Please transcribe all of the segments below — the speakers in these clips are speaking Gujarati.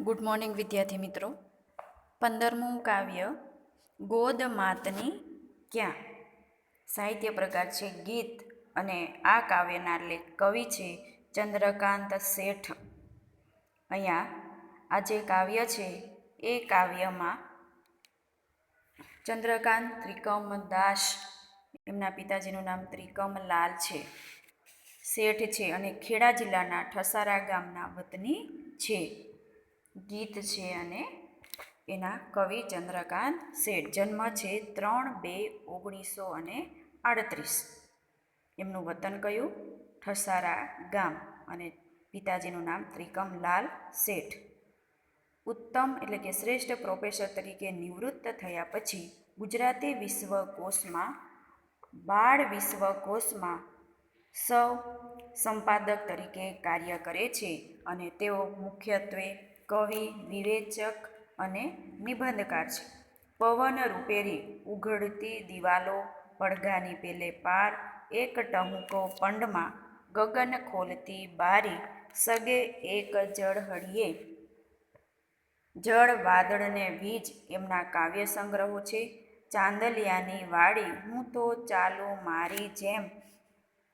ગુડ મોર્નિંગ વિદ્યાર્થી મિત્રો. 15મું કાવ્ય ગોદ માતની ક્યાં સાહિત્ય પ્રકાર છે ગીત અને આ કાવ્યના લેખ કવિ છે ચંદ્રકાંત શેઠ. અહીંયા આ જે કાવ્ય છે એ કાવ્યમાં ચંદ્રકાંત ત્રિકમદાસ, એમના પિતાજીનું નામ ત્રિકમલાલ છે, શેઠ છે અને ખેડા જિલ્લાના ઠસારા ગામના વતની છે. ગીત છે અને એના કવિ ચંદ્રકાંત શેઠ. જન્મ છે 3/2/1938. એમનું વતન કયું? ઠસારા ગામ અને પિતાજીનું નામ ત્રિકમલાલ શેઠ. ઉત્તમ એટલે કે શ્રેષ્ઠ પ્રોફેસર તરીકે નિવૃત્ત થયા પછી ગુજરાતી વિશ્વકોશમાં બાળ વિશ્વકોશમાં સૌ સંપાદક તરીકે કાર્ય કરે છે અને તેઓ મુખ્યત્વે કવિ, વિવેચક અને નિબંધકાર છે. પવન રૂપેરી ઉઘડતી દિવાલો, પડઘાની પેલે પાર, એક ટહુકો પંડમાં, ગગન ખોલતી બારી, સગે એક જળહળીએ, જળ વાદળને વીજ એમના કાવ્ય સંગ્રહો છે. ચાંદલિયાની વાડી, હું તો ચાલું મારી જેમ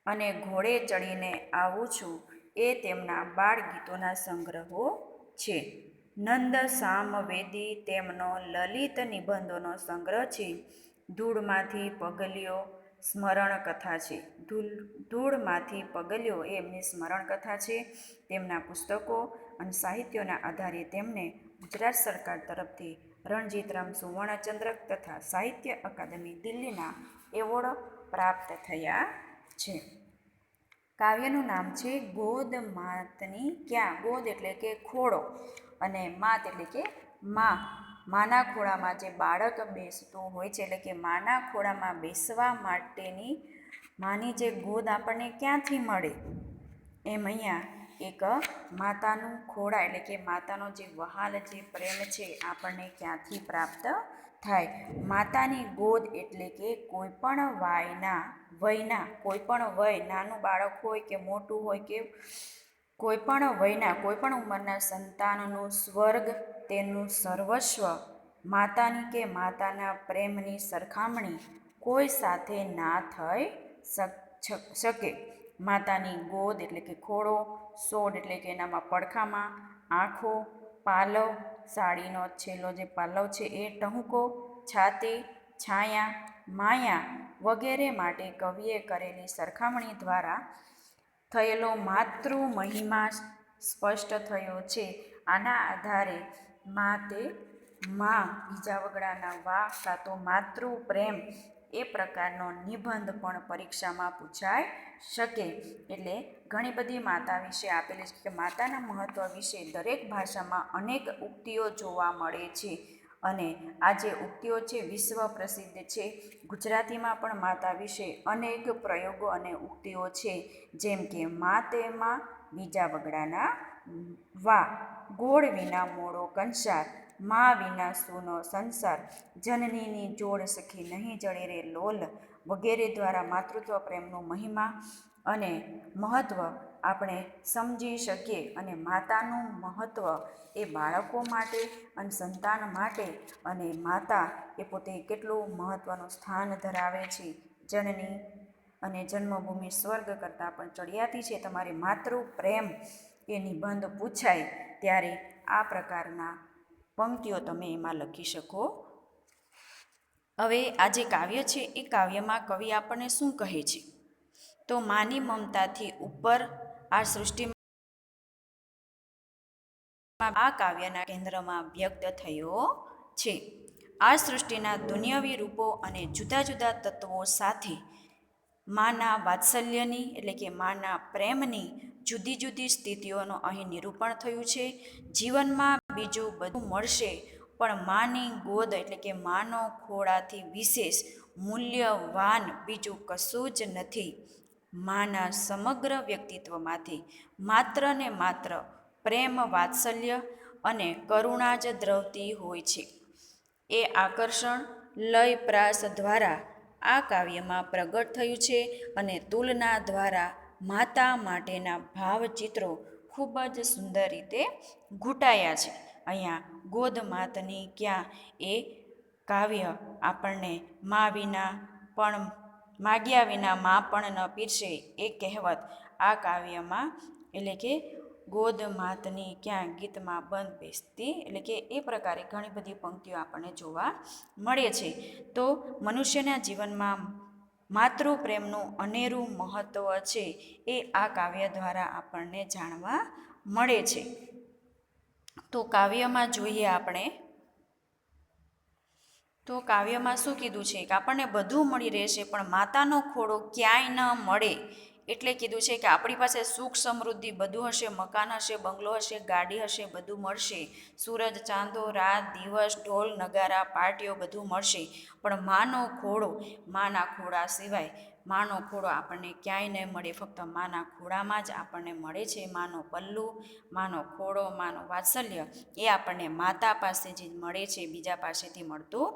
અને ઘોડે ચડીને આવું છું, એ તેમના બાળ ગીતોના સંગ્રહો છે. નંદ સામવેદી તેમનો લલિત નિબંધોનો સંગ્રહ છે. ધૂળમાંથી પગલીઓ સ્મરણ કથા છે. ધૂળમાંથી પગલીઓ એ એમની સ્મરણ કથા છે. તેમના પુસ્તકો અને સાહિત્યોના આધારે તેમને ગુજરાત સરકાર તરફથી રણજીતરામ સુવર્ણચંદ્રક તથા સાહિત્ય અકાદમી દિલ્હીના એવોર્ડ પ્રાપ્ત થયા છે. કાવ્યનું નામ છે ગોદ માતની ક્યાં. ગોદ એટલે કે ખોળો અને માત એટલે કે મા. માના ખોળામાં જે બાળક બેસતું હોય છે એટલે કે માના ખોળામાં બેસવા માટેની માની જે ગોદ આપણને ક્યાંથી મળે, એમ અહીંયા એક માતાનું ખોળા એટલે કે માતાનો જે વહાલ જે પ્રેમ છે આપણને ક્યાંથી પ્રાપ્ત થાય. માતાની ગોદ એટલે કે કોઈ પણ વયના કોઈ પણ વય, નાનું બાળક હોય કે મોટું હોય કે કોઈ પણ વયના કોઈ પણ ઉંમરના સંતાનનું સ્વર્ગ તેનું સર્વસ્વ, માતાની કે માતાના પ્રેમની સરખામણી કોઈ સાથે ના થઈ શકે. માતાની ગોદ એટલે કે ખોળો, સોડ એટલે કે એનામાં પડખામાં, આંખો, પાલવ, સાડીનો છેલ્લો જે પાલવ છે એ, ટહુકો, છાતી, છાયા, માયા વગેરે માટે કવિએ કરેલી સરખામણી દ્વારા થયેલો માતૃ મહિમા સ્પષ્ટ થયો છે. આના આધારે બીજા વગડાના વા કાં તો માતૃ પ્રેમ એ પ્રકારનો નિબંધ પણ પરીક્ષામાં પૂછાઈ શકે. એટલે ઘણી બધી માતા વિશે આપેલી છે કે માતાના મહત્વ વિશે દરેક ભાષામાં અનેક ઉક્તિઓ જોવા મળે છે અને આ જે ઉક્તિઓ છે વિશ્વ પ્રસિદ્ધ છે. ગુજરાતીમાં પણ માતા વિશે અનેક પ્રયોગો અને ઉક્તિઓ છે, જેમ કે મા તેમાં બીજા વગડાના વા, ગોળ વિના મોળો કંસાર, મા વિના સૂનો સંસાર, જનનીની જોડ સખી નહીં જળે રે લોલ વગેરે દ્વારા માતૃત્વ પ્રેમનો મહિમા અને મહત્વ આપણે સમજી શકીએ. અને માતાનું મહત્વ એ બાળકો માટે અને સંતાન માટે, અને માતા એ પોતે કેટલું મહત્વનું સ્થાન ધરાવે છે. જનની અને જન્મભૂમિ સ્વર્ગ કરતાં પણ ચડિયાતી છે. તમારે માતૃ પ્રેમ એ નિબંધ પૂછાય ત્યારે આ પ્રકારના પંક્તિઓ તમે એમાં લખી શકો. હવે આ જે કાવ્ય છે એ કાવ્યમાં કવિ આપણને શું કહે છે? તો માની મમતાથી ઉપર આ સૃષ્ટિમાં આ કાવ્યના કેન્દ્રમાં વ્યક્ત થયો છે. આ સૃષ્ટિના દુનિયાવી રૂપો અને જુદા જુદા તત્વો સાથે માના વાત્સલ્યની એટલે કે માના પ્રેમની જુદી જુદી સ્થિતિઓનું અહીં નિરૂપણ થયું છે. જીવનમાં બીજું બધું મળશે પણ માની ગોદ એટલે કે માનો ખોળાથી વિશેષ મૂલ્યવાન બીજું કશું જ નથી. માના સમગ્ર વ્યક્તિત્વમાંથી માત્ર ને માત્ર પ્રેમ, વાત્સલ્ય અને કરુણા જ દ્રવતી હોય છે. એ આકર્ષણ લય પ્રાસ દ્વારા આ કાવ્યમાં પ્રગટ થયું છે અને તુલના દ્વારા માતા માટેના ભાવચિત્રો ખૂબ જ સુંદર રીતે ઘૂંટાયા છે. અહીંયા ગોદ માતની ક્યાં એ કાવ્ય આપણને મા વિના પણ માગ્યા વિના મા પણ ન પીરસે એ કહેવત આ કાવ્યમાં એટલે કે ગોદ માતની ક્યાં ગીતમાં બંધ બેસતી એટલે કે એ પ્રકારે ઘણી બધી પંક્તિઓ આપણને જોવા મળે છે. તો મનુષ્યના જીવનમાં માતૃપ્રેમનું અનેરું મહત્ત્વ છે એ આ કાવ્ય દ્વારા આપણને જાણવા મળે છે. તો કાવ્યમાં જોઈએ આપણે તો કાવ્યમાં શું કીધું છે કે આપણને બધું મળી રહેશે પણ માતાનો ખોળો ક્યાંય ન મળે. એટલે કીધું છે કે આપણી પાસે સુખ સમૃદ્ધિ બધું હશે, મકાન હશે, બંગલો હશે, ગાડી હશે, બધું મળશે, સૂરજ ચાંદો રાત દિવસ ઢોલ નગારા પાર્ટીઓ બધું મળશે, પણ માનો ખોળો માના ખોળા સિવાય માનો ખોળો આપણને ક્યાંય નહીં મળે. ફક્ત માના ખોળામાં જ આપણને મળે છે. માનો પલ્લુ, માનો ખોળો, માનો વાત્સલ્ય એ આપણને માતા પાસે જ મળે છે, બીજા પાસેથી મળતું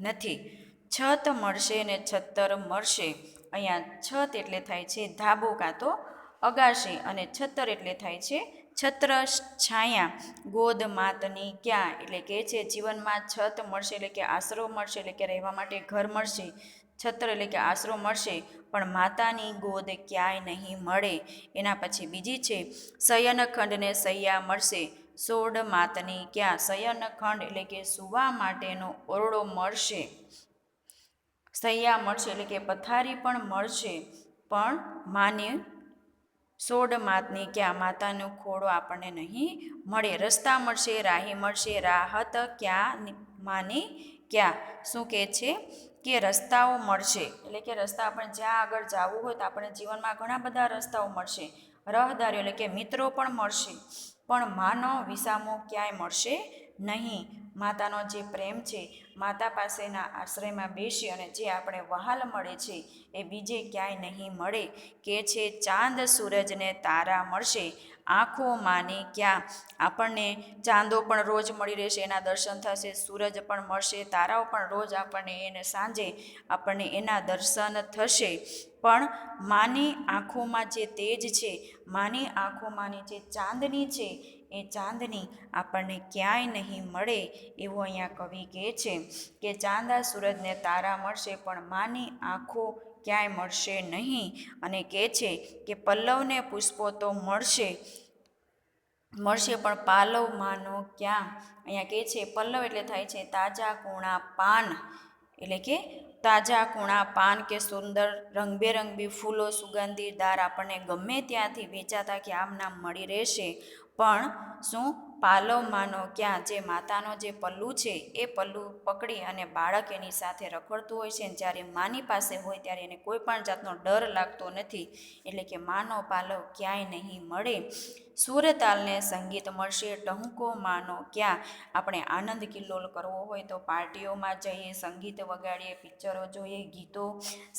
નથી. છત મળશે ને છત્તર મળશે. અહીંયા છત એટલે થાય છે ધાબો કાં તો અગાશી અને છત્તર એટલે થાય છે છત્ર છાયા. ગોદ માતની ક્યાં એટલે કે છે જીવનમાં છત મળશે એટલે કે આશરો મળશે એટલે કે રહેવા માટે ઘર મળશે, છત્ર એટલે કે આશરો મળશે પણ માતાની ગોદ ક્યાંય નહીં મળે. એના પછી બીજી છે શયનખંડને સૈયા મળશે. સોડ માતની ક્યાં શયનખંડ એટલે કે સૂવા માટેનો ઓરડો મળશે, સૈયા મળશે એટલે કે પથારી પણ મળશે પણ માની સોડ માતની ક્યાં માતાનો ખોળો આપણને નહીં મળે. રસ્તા મળશે, રાહી મળશે, રાહત ક્યાં માની ક્યાં. શું કહે છે કે રસ્તાઓ મળશે એટલે કે રસ્તા આપણે જ્યાં આગળ જવું હોય તો આપણે જીવનમાં ઘણા બધા રસ્તાઓ મળશે. રહદારીઓ એટલે કે મિત્રો પણ મળશે પણ માનો વિસામો ક્યાંય મળશે નહીં. માતાનો જે પ્રેમ છે, માતા પાસેના આશ્રયમાં બેસી અને જે આપણે વહાલ મળે છે એ બીજે ક્યાંય નહીં મળે. કે છે ચાંદ સૂરજને તારા મળશે. આંખો માની ક્યાં આપણને ચાંદો પણ રોજ મળી રહેશે, એના દર્શન થશે, સૂરજ પણ મળશે, તારાઓ પણ રોજ આપણને એને સાંજે આપણને એના દર્શન થશે. પણ માની આંખોમાં જે તેજ છે, માની આંખોમાંની જે ચાંદની છે એ ચાંદની આપણને ક્યાંય નહીં મળે. એવું અહીંયા કવિ કહે છે કે ચાંદા સૂરજને તારા મળશે પણ માની આંખો ક્યાંય મળશે નહીં. અને કહે છે કે પલ્લવને પુષ્પો તો મળશે પણ પાલવ માનો ક્યાં. અહીંયા કહે છે પલ્લવ એટલે થાય છે તાજા કૂણા પાન એટલે કે તાજા કૂણા પાન કે સુંદર રંગબેરંગી ફૂલો સુગંધીદાર આપણને ગમે ત્યાંથી વેચાતા કે આમ નામ મળી રહેશે પણ શું પાલવ માનો ક્યાં. જે માતાનો જે પલ્લુ છે એ પલ્લુ પકડી અને બાળક એની સાથે રખડતું હોય છે અને જ્યારે માની પાસે હોય ત્યારે એને કોઈ પણ જાતનો ડર લાગતો નથી. એટલે કે માનો પાલવ ક્યાંય નહીં મળે. સુરતાલને સંગીત મળશે, ટહુકો માનો ક્યાં. આપણે આનંદ કિલ્લોલ કરવો હોય તો પાર્ટીઓમાં જઈએ, સંગીત વગાડીએ, પિક્ચરો જોઈએ, ગીતો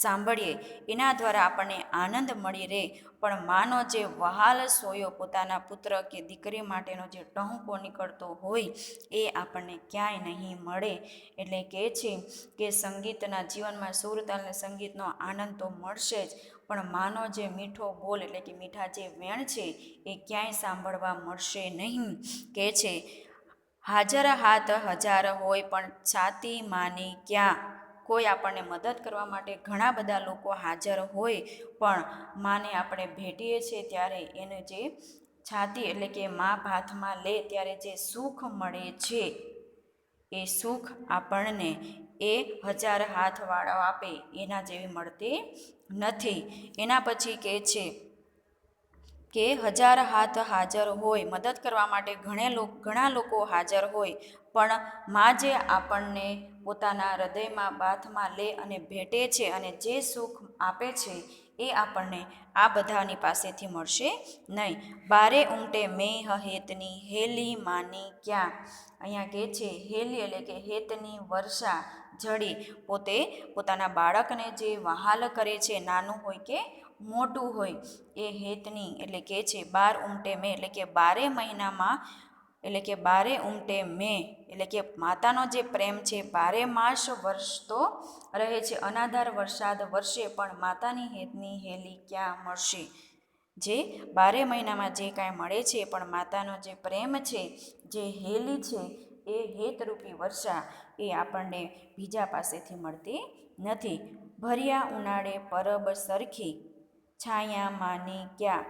સાંભળીએ, એના દ્વારા આપણને આનંદ મળી રહે. પણ માનો જે વહાલ સોયો પોતાના પુત્ર કે દીકરી માટેનો જે ટહુકો નીકળતો હોય એ આપણને ક્યાંય નહીં મળે. એટલે કહે છે કે સંગીતના જીવનમાં સુરતાલને સંગીતનો આનંદ તો મળશે જ પણ માનો જે મીઠો બોલ એટલે કે મીઠા જે વેણ છે એ ક્યાંય સાંભળવા મળશે નહીં. કહે છે હાજર હાથ હજાર હોય પણ છાતી માની ક્યાં. કોઈ આપણને મદદ કરવા માટે ઘણા બધા લોકો હાજર હોય પણ માને આપણે ભેટીએ છીએ ત્યારે એને જે છાતી એટલે કે મા ભાથમાં લે ત્યારે જે સુખ મળે છે એ સુખ આપણને એ હજાર હાથવાળો આપે એના જેવી મળતી નથી. એના પછી કહે છે કે હજાર હાથ હાજર હોય, મદદ કરવા માટે ઘણા લોકો હાજર હોય પણ મા જે આપણને પોતાના હૃદયમાં બાથમાં લે અને ભેટે છે અને જે સુખ આપે છે એ આપણને આ બધાની પાસેથી મળશે નહીં. બારે ઉમટે મેહ હેતની હેલી માની ક્યાં. અહીંયા કહે છે હેલી એટલે કે હેતની વર્ષા જડી પોતે પોતાના બાળકને જે વહાલ કરે છે, નાનું હોય કે મોટું હોય, એ હેતની એટલે કે છે બાર ઉમટે મેં એટલે કે 12 મહિનામાં એટલે કે 12 ઉમટે મેં એટલે કે માતાનો જે પ્રેમ છે 12 માસ વરસતો રહે છે, અનાધાર વરસાદ વરસે પણ માતાની હેતની હેલી ક્યાં મળશે જે 12 મહિનામાં જે કાંઈ મળે છે, પણ માતાનો જે પ્રેમ છે, જે હેલી છે, એ હેતરૂપી વર્ષા એ આપણને બીજા પાસેથી મળતી નથી. ભર્યા ઉનાળે પરબ સરખી, છાયા માની ક્યાં.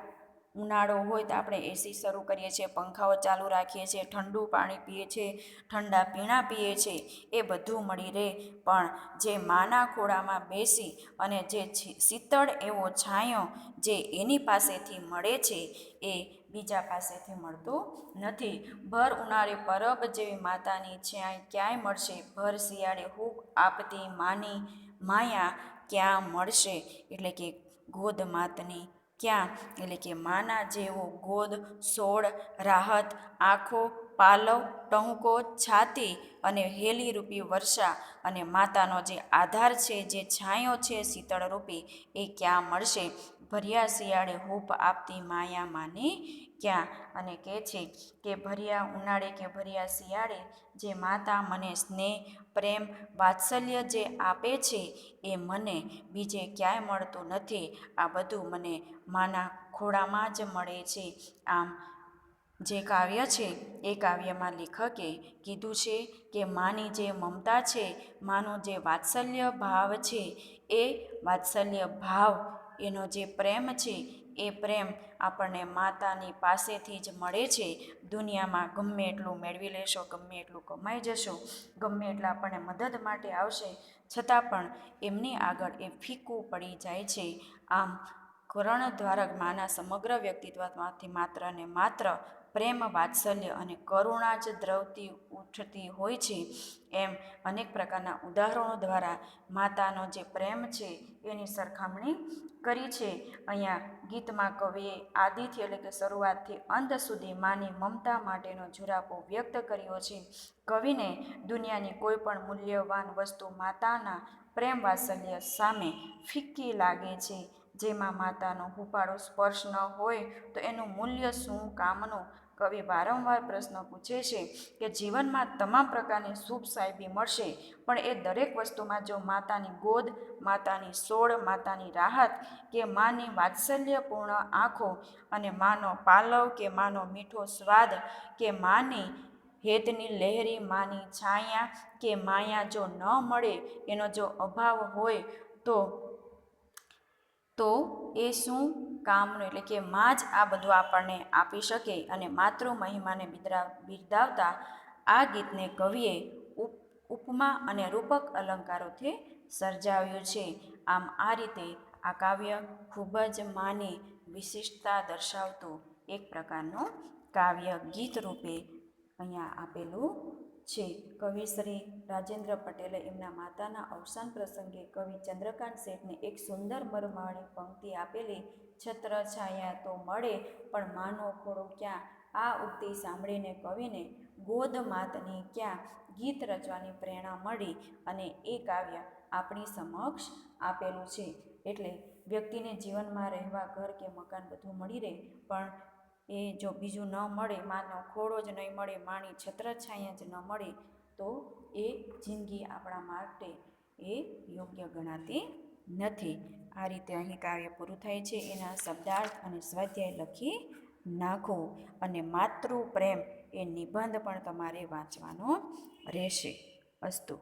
ઉનાળો હોય તો આપણે એસી શરૂ કરીએ છીએ, પંખાઓ ચાલુ રાખીએ છીએ, ઠંડુ પાણી પીએ છીએ, ઠંડા પીણા પીએ છીએ, એ બધું મળી રહે. પણ જે માના ખોળામાં બેસી અને જે શીતળ એવો છાંયો જે એની પાસેથી મળે છે, એ બીજા પાસેથી મળતું નથી. ભર ઉનાળે પરબ જેવી માતાની ક્યાંય મળશે, ભર શિયાળે હૂંફ આપતી માની માયા ક્યાં મળશે. એટલે કે ગોદ માતની ક્યાં, એટલે કે માના જેવો ગોદ, સોળ, રાહત, આંખો, પાલવ, ટહુકો, છાતી અને હેલીરૂપી વર્ષા અને માતાનો જે આધાર છે, જે છાંયો છે શીતળરૂપી, એ ક્યાં મળશે. ભર્યા શિયાળે હૂંફ આપતી માયા માની ક્યાં. અને કહે છે કે ભર્યા ઉનાળે કે ભર્યા શિયાળે જે માતા મને સ્નેહ, પ્રેમ, વાત્સલ્ય જે આપે છે, એ મને બીજે ક્યાંય મળતું નથી. આ બધું મને માના ખોળામાં જ મળે છે. આમ જે કાવ્ય છે, એ કાવ્યમાં લેખકે કીધું છે કે માની જે મમતા છે, માનો જે વાત્સલ્ય ભાવ છે, એ વાત્સલ્ય ભાવ, એનો જે પ્રેમ છે, એ પ્રેમ આપણને માતાની પાસેથી જ મળે છે. દુનિયામાં ગમે એટલું મેળવી લેશો, ગમે એટલું કમાઈ જશો, ગમે એટલા આપણને મદદ માટે આવશે, છતાં પણ એમની આગળ એ ફીકું પડી જાય છે. આમ કર્ણધારક માના સમગ્ર વ્યક્તિત્વમાંથી માત્ર ને માત્ર પ્રેમ, વાત્સલ્ય અને કરુણા જ દ્રવતી ઉઠતી હોય છે. એમ અનેક પ્રકારના ઉદાહરણો દ્વારા માતાનો જે પ્રેમ છે, એની સરખામણી કરી છે. અહીંયા ગીતમાં કવિએ આદિથી એટલે કે શરૂઆતથી અંત સુધી માની મમતા માટેનો ઝુરાપો વ્યક્ત કર્યો છે. કવિને દુનિયાની કોઈ પણ મૂલ્યવાન વસ્તુ માતાના પ્રેમ વાત્સલ્ય સામે ફિક્કી લાગે છે. જેમાં માતાનો હૂંફાળો સ્પર્શ ન હોય તો એનું મૂલ્ય શું કામનું. કવિ વારંવાર પ્રશ્ન પૂછે છે કે જીવનમાં તમામ પ્રકારની શુભ સાહેબી મળશે, પણ એ દરેક વસ્તુમાં જો માતાની ગોદ, માતાની સોળ, માતાની રાહત કે માની વાત્સલ્યપૂર્ણ આંખો અને માનો પાલવ કે માનો મીઠો સ્વાદ કે માની હેતની લહેરી માની છાયા કે માયા જો ન મળે, એનો જો અભાવ હોય તો એ શું કામનું. એટલે કે માં જ આ બધું આપણને આપી શકે. અને માતૃ મહિમાને બિરદાવતા આ ગીતને કવિએ ઉપમા અને રૂપક અલંકારોથી સર્જાવ્યું છે. આમ આ રીતે આ કાવ્ય ખૂબ જ માની વિશિષ્ટતા દર્શાવતું એક પ્રકારનું કાવ્ય ગીત રૂપે અહીંયા આપેલું છે. કવિ શ્રી રાજેન્દ્ર પટેલે એમના માતાના અવસાન પ્રસંગે કવિ ચંદ્રકાંત શેઠને એક સુંદર મરમાળી પંક્તિ આપેલી, છત્ર છાયા તો મળે પણ માનો ખોળો ક્યાં. આ ઉક્તિ સાંભળીને કવિને ગોદ માતની ક્યાં ગીત રચવાની પ્રેરણા મળી અને એ કાવ્ય આપણી સમક્ષ આપેલું છે. એટલે વ્યક્તિને જીવનમાં રહેવા ઘર કે મકાન બધું મળી રહે, પણ એ જો બીજું ન મળે, માનો ખોળો જ નહીં મળે, માની છત્રછાયા જ ન મળે, તો એ જિંદગી આપણા માટે એ યોગ્ય ગણાતી નથી. આ રીતે અહીં કાવ્ય પૂરું થાય છે. એના શબ્દાર્થ અને સ્વાધ્યાય લખી નાખો. અને માતૃ પ્રેમ એ નિબંધ પણ તમારે વાંચવાનો રહેશે. અસ્તુ.